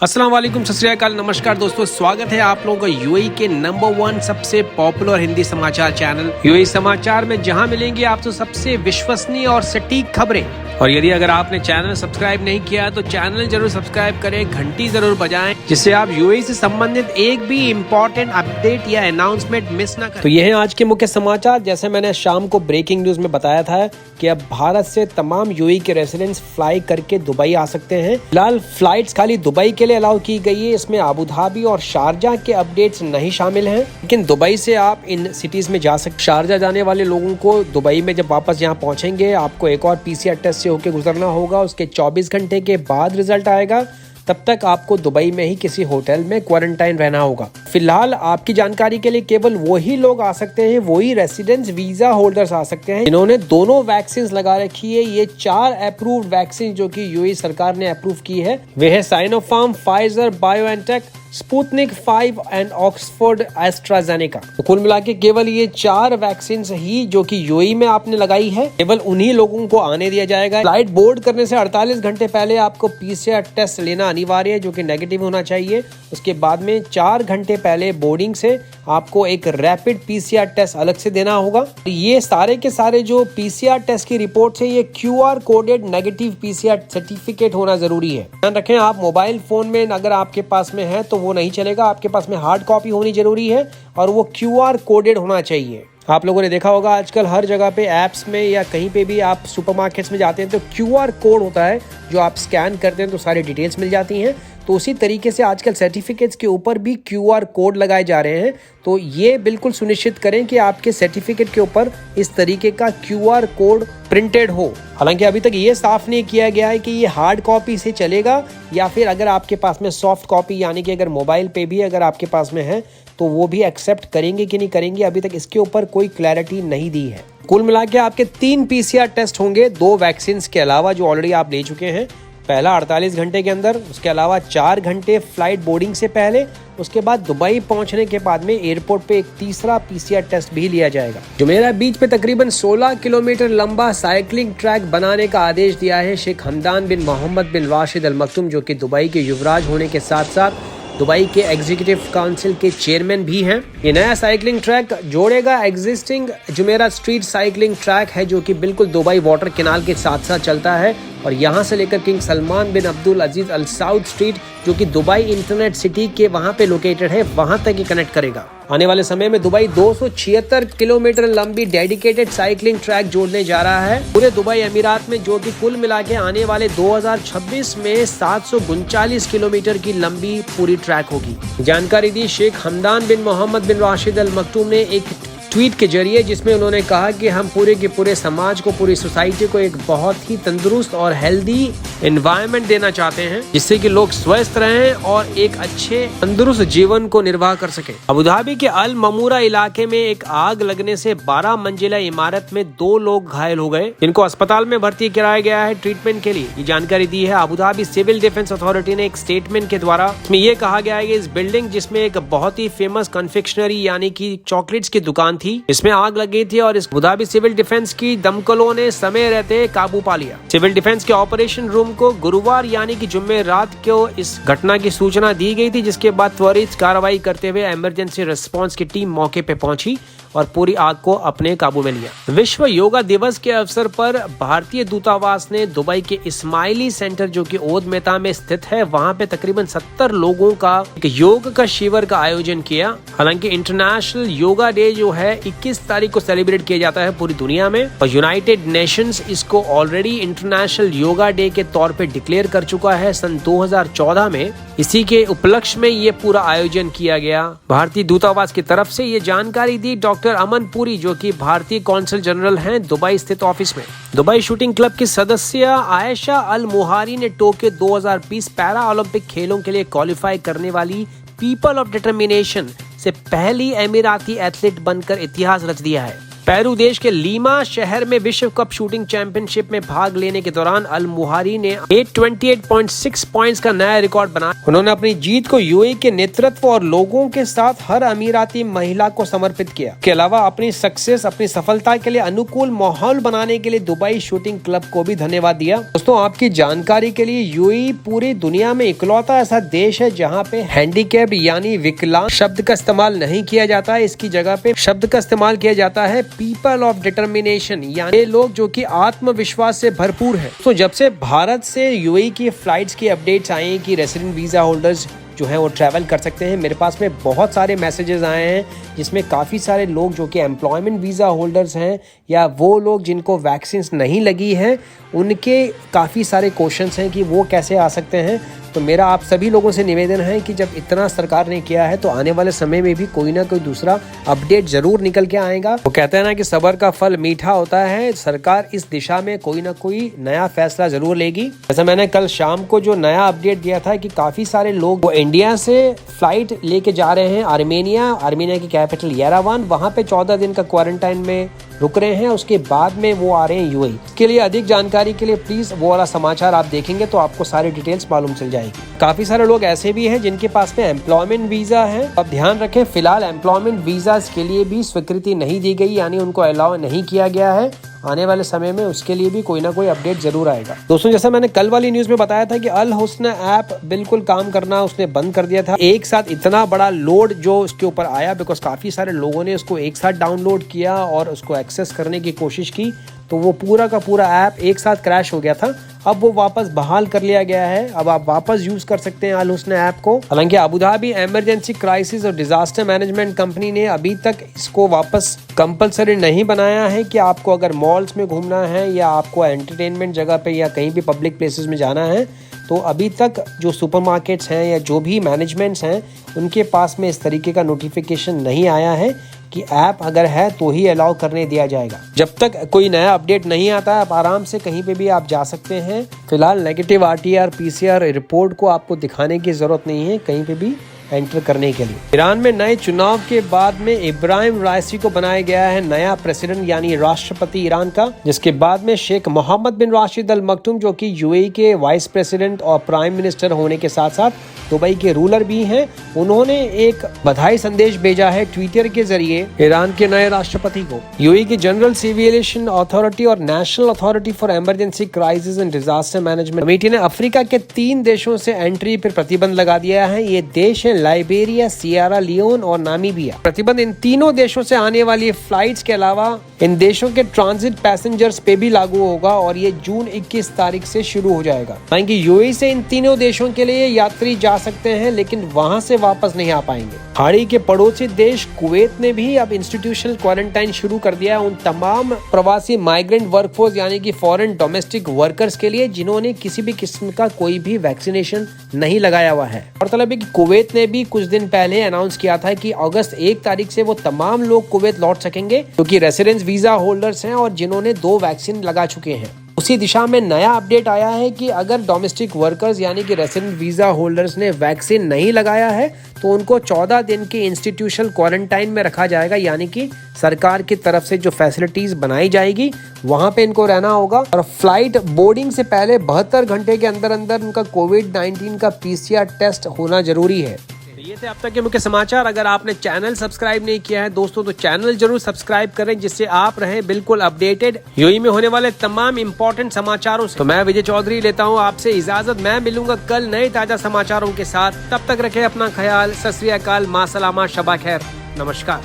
अस्सलाम वालेकुम, सत श्री अकाल, नमस्कार दोस्तों। स्वागत है आप लोगों का यूएई के नंबर 1 सबसे पॉपुलर हिंदी समाचार चैनल यूएई समाचार में, जहां मिलेंगे आपको सबसे विश्वसनीय और सटीक खबरें। और यदि अगर आपने चैनल सब्सक्राइब नहीं किया तो चैनल जरूर सब्सक्राइब करें, घंटी जरूर बजाएं, जिससे आप यूएई से संबंधित एक भी इम्पोर्टेंट अपडेट या अनाउंसमेंट मिस ना करें। तो यह है आज के मुख्य समाचार। जैसे मैंने शाम को ब्रेकिंग न्यूज में बताया था कि अब भारत से तमाम यूएई के रेसिडेंट्स फ्लाई करके दुबई आ सकते हैं। फिलहाल फ्लाइट्स खाली दुबई के लिए अलाउ की गई है, इसमें अबू धाबी और शारजा के अपडेट्स नहीं शामिल हैं, लेकिन दुबई से आप इन सिटीज में जा सकते। शारजा जाने वाले लोगों को दुबई में जब वापस यहाँ पहुंचेंगे, आपको एक और पीसीआर टेस्ट से होकर गुजरना होगा। उसके 24 घंटे के बाद रिजल्ट आएगा, तब तक आपको दुबई में ही किसी होटल में क्वारंटाइन रहना होगा। फिलहाल आपकी जानकारी के लिए केवल वही लोग आ सकते हैं, वही रेसिडेंट्स वीजा होल्डर्स आ सकते हैं इन्होंने दोनों वैक्सीन लगा रखी है। ये 4 अप्रूव्ड वैक्सीन जो कि यूएई सरकार ने अप्रूव की है, वे है Sinopharm, Pfizer, BioNTech, Sputnik 5 and Oxford AstraZeneca. तो कुल मिला के केवल ये 4 वैक्सीन ही जो कि यूएई में आपने लगाई है, केवल उन्हीं लोगों को आने दिया जाएगा। फ्लाइट बोर्ड करने से 48 घंटे पहले आपको पीसीआर टेस्ट लेना अनिवार्य है, जो कि नेगेटिव होना चाहिए। उसके बाद में 4 घंटे पहले बोर्डिंग से आपको एक रैपिड पीसीआर टेस्ट अलग से देना होगा। ये सारे के सारे जो पीसीआर टेस्ट की रिपोर्ट है, ये QR coded negative PCR certificate होना जरूरी है। ध्यान रखें, आप मोबाइल फोन में अगर आपके पास में है तो वो नहीं चलेगा, आपके पास में हार्ड कॉपी होनी जरूरी है और वो क्यूआर कोडेड होना चाहिए। आप लोगों ने देखा होगा आजकल हर जगह पे ऐप्स में या कहीं पे भी आप सुपरमार्केट्स में जाते हैं तो क्यूआर कोड होता है, जो आप स्कैन करते हैं तो सारी डिटेल्स मिल जाती हैं। तो उसी तरीके से आजकल सर्टिफिकेट्स के ऊपर भी क्यूआर कोड लगाए जा रहे हैं। तो ये बिल्कुल सुनिश्चित करें कि आपके सर्टिफिकेट के ऊपर इस तरीके का क्यूआर कोड प्रिंटेड हो। हालांकि अभी तक ये साफ नहीं किया गया है कि ये हार्ड कॉपी से चलेगा या फिर अगर आपके पास में सॉफ्ट कॉपी, यानी कि अगर मोबाइल पे भी अगर आपके पास में है तो वो भी एक्सेप्ट करेंगे कि नहीं करेंगे। अभी तक इसके ऊपर कोई क्लैरिटी नहीं दी है। कुल मिला के आपके 3 पीसीआर टेस्ट होंगे, 2 वैक्सीन के अलावा जो ऑलरेडी आप ले चुके हैं। पहला 48 घंटे के अंदर, उसके अलावा 4 घंटे फ्लाइट बोर्डिंग से पहले, उसके बाद दुबई पहुंचने के बाद में एयरपोर्ट पे एक तीसरा पीसीआर टेस्ट भी लिया जाएगा। जुमेरा बीच पे तकरीबन 16 किलोमीटर लंबा साइकिलिंग ट्रैक बनाने का आदेश दिया है शेख हमदान बिन मोहम्मद बिन राशिद अल मक्तूम, जो कि दुबई के युवराज होने के साथ साथ दुबई के एग्जीक्यूटिव काउंसिल के चेयरमैन भी हैं। ये नया साइकिलिंग ट्रैक जोड़ेगा existing Jumeirah street cycling track है, जो कि बिल्कुल दुबई वाटर कैनाल के साथ साथ चलता है और यहाँ से लेकर किंग सलमान बिन अब्दुल अजीज अल साउद स्ट्रीट, जो कि दुबई इंटरनेट सिटी के वहाँ पे लोकेटेड है, वहाँ तक ही कनेक्ट करेगा। आने वाले समय में दुबई 276 किलोमीटर लंबी डेडिकेटेड साइकिलिंग ट्रैक जोड़ने जा रहा है पूरे दुबई अमीरात में, जो कि कुल मिला के आने वाले 2026 में 739 किलोमीटर की लंबी पूरी ट्रैक होगी। जानकारी दी शेख हमदान बिन मोहम्मद बिन राशिद अल मक्तूम ने एक ट्वीट के जरिए, जिसमें उन्होंने कहा कि हम पूरे के पूरे समाज को, पूरी सोसाइटी को एक बहुत ही तंदुरुस्त और हेल्दी एनवायरनमेंट देना चाहते हैं, जिससे कि लोग स्वस्थ रहें और एक अच्छे तंदुरुस्त जीवन को निर्वाह कर सके। अबू धाबी के अल ममूरा इलाके में एक आग लगने से 12 मंजिला इमारत में 2 लोग घायल हो गए, जिनको अस्पताल में भर्ती कराया गया है ट्रीटमेंट के लिए। ये जानकारी दी है Abu Dhabi civil defence authority ने एक स्टेटमेंट के द्वारा। इसमें यह कहा गया है कि इस बिल्डिंग, जिसमें एक बहुत ही फेमस कन्फेक्शनरी यानी कि चॉकलेट्स की दुकान थी, इसमें आग लगी थी और इस अबू धाबी सिविल डिफेंस की दमकलों ने समय रहते काबू पा लिया। सिविल डिफेंस के ऑपरेशन रूम को गुरुवार यानी कि जुम्मे रात को इस घटना की सूचना दी गई थी, जिसके बाद त्वरित कार्रवाई करते हुए इमरजेंसी रिस्पांस की टीम मौके पे पहुंची और पूरी आग को अपने काबू में लिया। विश्व योगा दिवस के अवसर पर भारतीय दूतावास ने दुबई के इस्माइली सेंटर, जो कि ओद मेहता में स्थित है, वहां पे तकरीबन 70 लोगों का एक योग का शिविर का आयोजन किया। हालांकि इंटरनेशनल योगा डे जो है 21 तारीख को सेलिब्रेट किया जाता है पूरी दुनिया में, और यूनाइटेड नेशंस इसको ऑलरेडी इंटरनेशनल योगा डे के तौर पे डिक्लेयर कर चुका है सन 2014 में। इसी के उपलक्ष्य में ये पूरा आयोजन किया गया। भारतीय दूतावास की तरफ से ये जानकारी दी डॉक्टर अमन पुरी, जो कि भारतीय कौंसल जनरल हैं दुबई स्थित ऑफिस में। दुबई शूटिंग क्लब की सदस्य आयशा अल मुहारी ने टोक्यो 2020 पैरा ओलंपिक खेलों के लिए क्वालिफाई करने वाली पीपल ऑफ डिटर्मिनेशन से पहली एमिराती एथलीट बनकर इतिहास रच दिया है। पेरू देश के लीमा शहर में विश्व कप शूटिंग चैंपियनशिप में भाग लेने के दौरान अल मुहारी ने 828.6 पॉइंट्स का नया रिकॉर्ड बनाया। उन्होंने अपनी जीत को यूएई के नेतृत्व और लोगों के साथ हर अमीराती महिला को समर्पित किया। इसके अलावा अपनी सफलता के लिए अनुकूल माहौल बनाने के लिए दुबई शूटिंग क्लब को भी धन्यवाद दिया। दोस्तों, आपकी जानकारी के लिए यूएई पूरी दुनिया में इकलौता ऐसा देश है जहाँ पे हैंडीकैप यानी विकलांग शब्द का इस्तेमाल नहीं किया जाता है। इसकी जगह पे शब्द का इस्तेमाल किया जाता है पीपल ऑफ डिटर्मिनेशन, यानी लोग जो कि आत्मविश्वास से भरपूर है। तो जब से भारत से यूएई की फ्लाइट्स की अपडेट्स आए हैं कि रेसिडेंट वीजा होल्डर्स जो है वो ट्रैवल कर सकते हैं, मेरे पास में बहुत सारे मैसेजेस आए हैं जिसमें काफ़ी सारे लोग जो कि एम्प्लॉयमेंट वीज़ा होल्डर्स हैं या वो लोग जिनको वैक्सीन नहीं लगी है, उनके काफ़ी सारे क्वेश्चंस हैं कि वो कैसे आ सकते हैं। तो मेरा आप सभी लोगों से निवेदन है कि जब इतना सरकार ने किया है तो आने वाले समय में भी कोई ना कोई दूसरा अपडेट जरूर निकल के आएगा। वो कहते हैं ना कि सब्र का फल मीठा होता है। सरकार इस दिशा में कोई ना कोई नया फैसला जरूर लेगी। जैसे मैंने कल शाम को जो नया अपडेट दिया था कि काफी सारे लोग वो इंडिया से फ्लाइट लेके जा रहे हैं आर्मेनिया की कैपिटल येरेवान, वहां पे 14 दिन का क्वारंटाइन में रुक रहे हैं। उसके बाद में वो आ रहे हैं यूएई। इसके लिए अधिक जानकारी के लिए प्लीज वो वाला समाचार आप देखेंगे तो आपको सारी डिटेल्स मालूम चल जाएगी। काफी सारे लोग ऐसे भी हैं जिनके पास में एम्प्लॉयमेंट वीजा है। अब ध्यान रखें, फिलहाल एम्प्लॉयमेंट वीजा के लिए भी स्वीकृति नहीं दी गई, यानी उनको अलाउ नहीं किया गया है। आने वाले समय में उसके लिए भी कोई ना कोई अपडेट जरूर आएगा। दोस्तों, जैसा मैंने कल वाली न्यूज में बताया था कि अल हुस्न ऐप बिल्कुल काम करना उसने बंद कर दिया था। एक साथ इतना बड़ा लोड जो उसके ऊपर आया, बिकॉज काफी सारे लोगों ने उसको एक साथ डाउनलोड किया और उसको एक्सेस करने की कोशिश की, तो वो पूरा का पूरा ऐप एक साथ क्रैश हो गया था। अब वो वापस बहाल कर लिया गया है। अब आप वापस यूज कर सकते हैं अल हुस्न ऐप को। हालांकि अबू धाबी इमरजेंसी क्राइसिस और डिजास्टर मैनेजमेंट कंपनी ने अभी तक इसको वापस कंपलसरी नहीं बनाया है कि आपको अगर मॉल्स में घूमना है या आपको एंटरटेनमेंट जगह पे या कहीं भी पब्लिक प्लेसेस में जाना है, तो अभी तक जो सुपरमार्केट्स हैं या जो भी मैनेजमेंट्स हैं उनके पास में इस तरीके का नोटिफिकेशन नहीं आया है कि ऐप अगर है तो ही अलाउ करने दिया जाएगा। जब तक कोई नया अपडेट नहीं आता है, आप आराम से कहीं पे भी आप जा सकते हैं। फिलहाल नेगेटिव आरटीआर पीसीआर रिपोर्ट को आपको दिखाने की जरूरत नहीं है कहीं पे भी एंटर करने के लिए। ईरान में नए चुनाव के बाद में इब्राहिम राइसी को बनाया गया है नया प्रेसिडेंट यानी राष्ट्रपति ईरान का, जिसके बाद में शेख मोहम्मद बिन राशिद अल मक्तूम जो कि यूएई के वाइस प्रेसिडेंट और प्राइम मिनिस्टर होने के साथ साथ दुबई के रूलर भी हैं, उन्होंने एक बधाई संदेश भेजा है ट्विटर के जरिए ईरान के नए राष्ट्रपति को। यूएई की जनरल सिविलियन अथॉरिटी और national authority for emergency crisis and disaster management committee ने अफ्रीका के 3 देशों से एंट्री पर प्रतिबंध लगा दिया है। ये देश है लाइबेरिया, सियरा लियोन और नामीबिया। प्रतिबंध इन तीनों देशों से आने वाली फ्लाइट्स के अलावा इन देशों के ट्रांजिट पैसेंजर्स पे भी लागू होगा और ये जून 21 तारीख से शुरू हो जाएगा। हालांकि यूएई से इन तीनों देशों के लिए यात्री जा सकते हैं लेकिन वहां से वापस नहीं आ पाएंगे। खाड़ी के पड़ोसी देश कुवैत ने भी अब इंस्टीट्यूशनल क्वारंटाइन शुरू कर दिया है उन तमाम प्रवासी माइग्रेंट वर्कफोर्स यानी कि फॉरेन डोमेस्टिक वर्कर्स के लिए जिन्होंने किसी भी किस्म का कोई भी वैक्सीनेशन नहीं लगाया हुआ है। और मतलब है कि कुवैत ने भी कुछ दिन पहले अनाउंस किया था कि अगस्त 1 तारीख से वो तमाम लोग कुवैत लौट सकेंगे क्योंकि रेसिडेंस वीजा होल्डर्स हैं और जिन्होंने 2 वैक्सीन लगा चुके हैं। उसी दिशा में नया अपडेट आया है कि अगर डोमेस्टिक वर्कर्स यानी कि रेसिडेंट वीजा होल्डर्स ने वैक्सीन नहीं लगाया है तो उनको 14 दिन की इंस्टीट्यूशनल क्वारंटाइन में रखा जाएगा, यानी कि सरकार की तरफ से जो फैसिलिटीज बनाई जाएगी वहां पे इनको रहना होगा। और फ्लाइट बोर्डिंग से पहले 72 घंटे के अंदर अंदर उनका कोविड-19 का पीसीआर टेस्ट होना जरूरी है। ये थे अब तक के मुख्य समाचार। अगर आपने चैनल सब्सक्राइब नहीं किया है दोस्तों तो चैनल जरूर सब्सक्राइब करें जिससे आप रहें बिल्कुल अपडेटेड यूएई में होने वाले तमाम इंपॉर्टेंट समाचारों से। तो मैं विजय चौधरी लेता हूं आपसे इजाजत। मैं मिलूंगा कल नए ताजा समाचारों के साथ। तब तक रखें अपना ख्याल। सत श्री अकाल, मां सलामा, शबा खैर, नमस्कार।